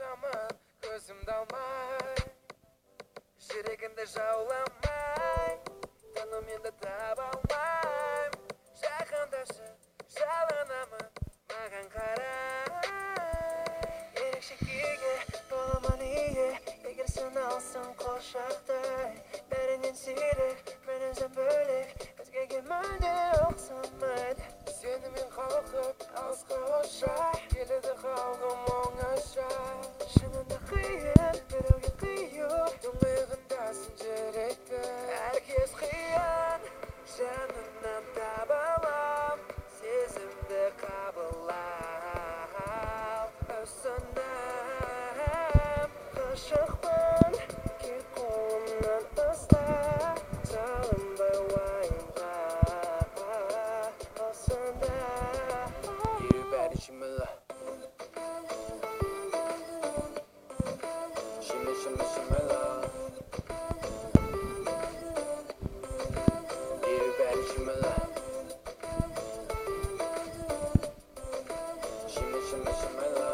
жаман көзімді алмай жүрегімді жауламай тынымымды таба алмайм жақындашы жалынамын маған қарай ерекше күйге боламын ие егер сен алсаң құшақтай бәрінен сирек менен бөлек өзгеге мүлде ұқсамайды сенімен қалқып алысқа ұшар келеді қалғым оңаша шынында қиын біреуге қию тұңғиығындасын жүректі әркез қиын жанымнан таба алам сезімді қабылдап ұсынам ғашықпын кел қолымнан ұста салынбай уайымға осында Everybody shimala Shimmy shimmy shimala Everybody shimala Shimmy shimmy shimala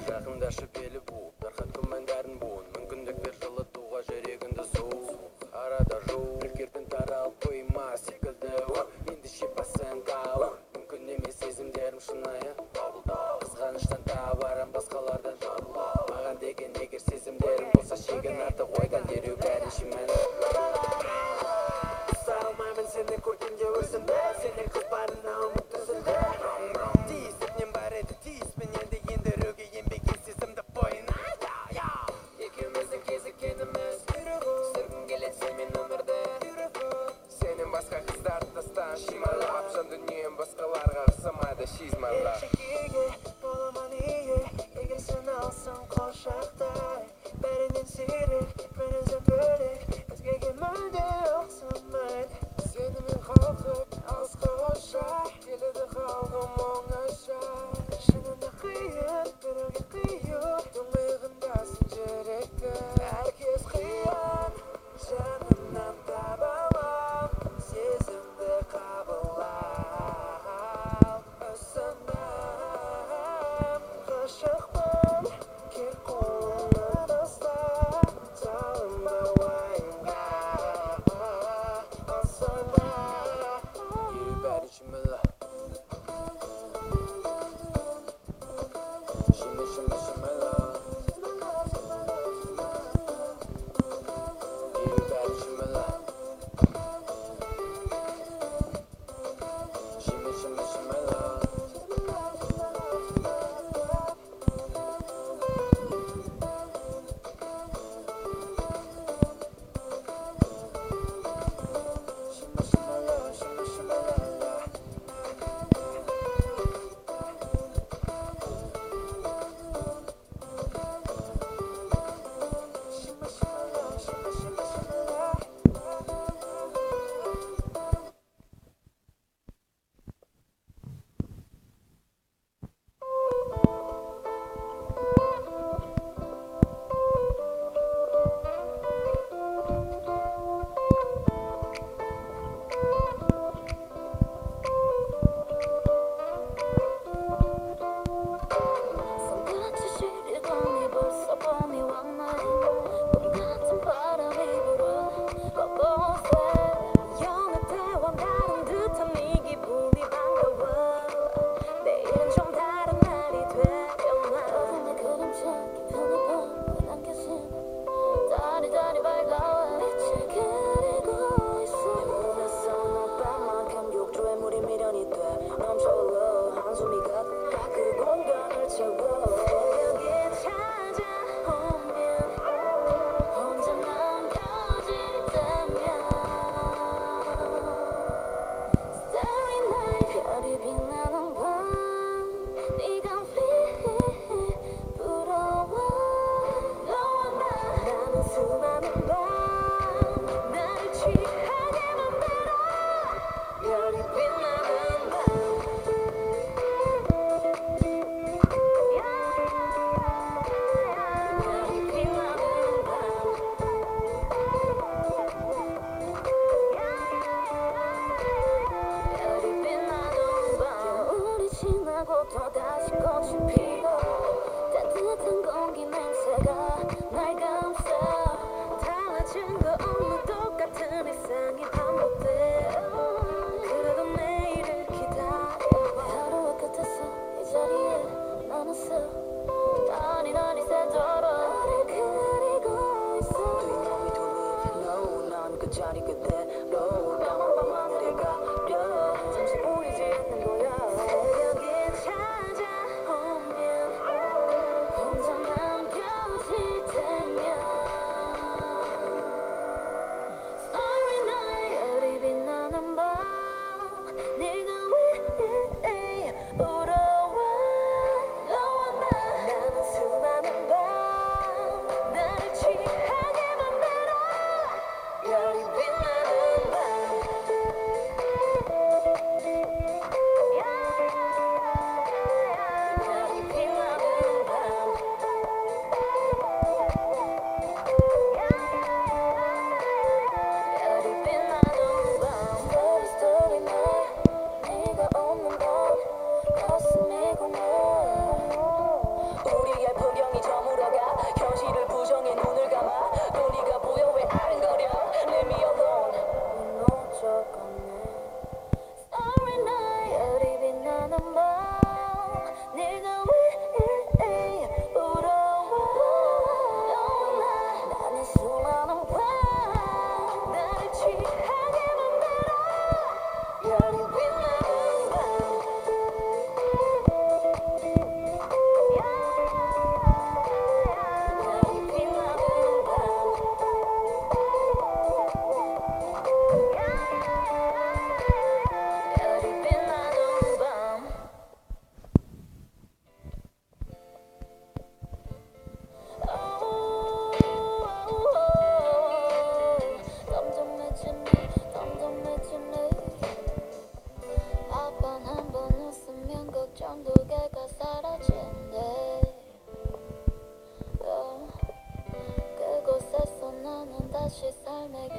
Жақындашы белі буып тарқат күмәндәрін буын мүмкіндіктер жылытуға жүрегіңді суық арада жуық үлкерден таралып қойма секілді ендеше басын тау мүмкін емес сезімдерім шынайы қызғаныштан табарам басқалардан маған деген егер сезімдерім болса шегін артық ойдан дереу бәрін шимән ұста алмаймын сені көргенде өзімді сенен қыз барына ұмыт үзілді тиісіп бар еді тиіспен енді рөге еңбек сезімді бойына екеуміздің кезіккеніміз сүргім келеді сенімен өмірді сенен басқа қыздарды тастан шималап жан дүнием басқаларға ұқсамайды she's my love ерекше күйге боламын ие егер сен алсаң құшақтай бәрінен сирек менен бөлек өзгеге мүлде ұқсамайды сенімен қалқып алысқа ұшар келеді қалғым оңаша шынында қиын біреуге қию тұңғиығындасын жүректі әркез қиын жанымнан таба алам сезімді қабылдап ұсынам ғашықпын кел қолымнан ұста салынба уайымға осында Everybody shimala Shimmy shimmy shimala Everybody shimala Shimmy shimmy shimala 한숨이 가득 그 공간을 채워 여기 찾아오면 공기 냄새가 날 감싸 달라진 거 없는 똑같은 일상이 반복돼 그래도 내일을 기다려 하루의 끝에서 이 자리에 나는 서 아니 새도록 나를 그리고 있어 Do you want me to leave? No 난 그 자리 그대로 까만 밤 하늘에 가려 잠시 보이지 않는 거야 새벽에 찾아오면 혼자 남겨질 테면 Starry night 별이 빛나는 밤 네가 왜 울어와 너와 나는 수많은 밤 나를 취하게 만들어 별이 빛나는 밤 별이 빛나는 밤 별이 빛나는 밤 Story story night 네가 없는 밤 가슴이 공허 우리의 풍경이 저물어가 현실을 부정해 눈을 감아 또 네가 보여 왜 아른거려 Leave me alone 무너져가네 Starry night 별이 빛나는 밤 네가 왜 울어와 너와 나는 수많은 밤 나를 취하게 만들어 별이 빛나는 밤 별이 빛나는 밤 별이 빛나는 밤 점점해지네 아빤 한번 웃으면 걱정 두 개가 사라진대 그곳에서 나는 다시 삶의 길